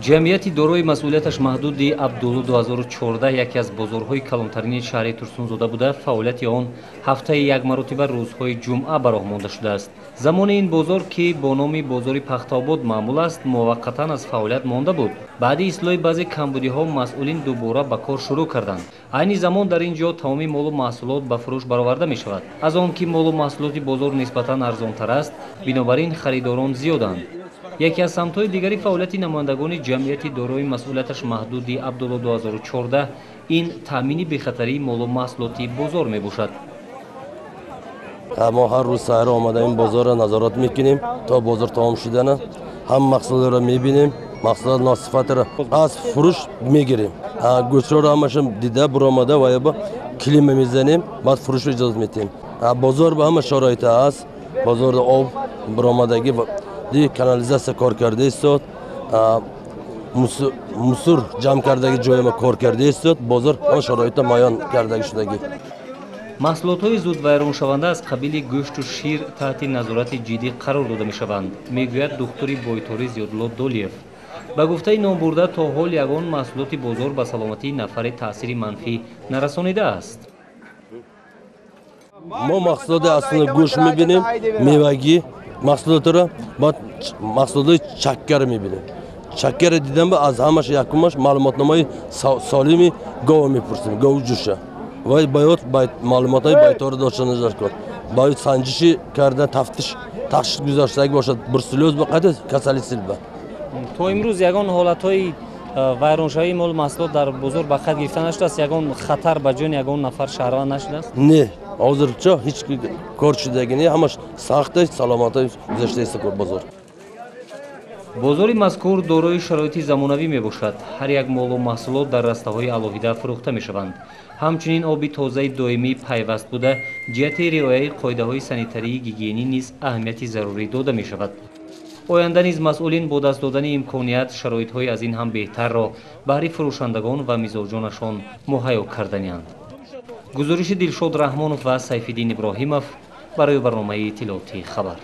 ҷамъияти дорои масъулияташ маҳдуди Абдулло 2014 яке аз бозорҳои калонтарини шаҳри Турсунзода буда, фаъолияти он ҳафтаи як маротиба рӯзҳои ҷумъа ба роҳ монда шудааст. Замони ин бозор, ки бо номи бозори Пахтаобод маъмул аст, муваққатан аз фаъолият монда буд. баъди ислоҳи баъзе камбудиҳо масъулин дубора ба кор шурӯъ карданд. айни замон дар ин ҷо тамоми молу маҳсулот ба фурӯш бароварда мешавад. аз он ки молу маҳсулоти бозор нисбатан арзонтар аст, бинобар ин харидорон зиёданд. яке аз самтҳои дигари фаъолияти намояндагони ҷамъияти дорои масъулияташ маҳдуди Абдулло 2014 ин таъмини бехатарии молу маҳсулоти бозор мебошад. мо ҳар рӯз сайр омада ин бозорро назорат мекунем то бозор тамом шудана ҳама маҳсулотро мебинем, маҳсулот носифатро аз фурӯш мегирем. гӯштро ҳамаша дида буромада ва ё клима мезанем, баъд фурӯшро иҷозат метиҳем. бозор ба ҳама шароита аст. бозор об буромадагӣ ди канализация кор карда истод, мусор ҷамъ кардаги ҷоя ма кор карда истод, бозор ҳама шароита маъён кардаги шудагӣ. маҳсулотҳои зудвайроншаванда аз қабили гӯшту шир таҳти назорати ҷиддӣ қарор дода мешаванд, мегӯяд духтури Бойтори Зиёдулло Долиев. ба гуфтаи номбурда, то ҳол ягон маҳсулоти бозор ба саломатии нафаре таъсири манфӣ нарасонидааст. мо маҳсулоти аслини гӯшт мебинем, мевагӣ маҳсулотро, баъд маҳсулоти чаккаро мебинем. чаккаро дидан аз ҳамаш якумаш маълумотномаи солими гова мепурсем, гову ҷӯша. вай баёд маълумотҳои байтора дошта надошта, баёд санҷиши карда тафтиш гузаштагӣ бошад, бруселлёз ба қайда касали силба. то имрӯз ягон ҳолатҳои вайроншавии мол маҳсулот дар бозор ба қайд гирифта нашудааст? Ягон хатар ба ҷони ягон нафар шаҳрванд нашудааст? Не, ҳозирчо ҳеҷ кор шудаги не, ҳамаш сахта саломатаи гузаштаи бозор. бозори мазкур дорои шароити замонавӣ мебошад. ҳар як молу маҳсулот дар растаҳои алоҳида фурӯхта мешаванд. ҳамчунин оби тозаи доимӣ пайваст буда, ҷиҳати риояи қоидаҳои санитарии гигиенӣ низ аҳамияти зарурӣ дода мешавад. оянда низ масъулин бо даст додани имконият шароитҳои аз ин ҳам беҳтарро баҳри фурӯшандагон ва мизоҷонашон муҳайё карданиянд. гузориши Дилшод Раҳмонов ва Сайфиддин Иброҳимов барои барномаи иттилоъоти хабар.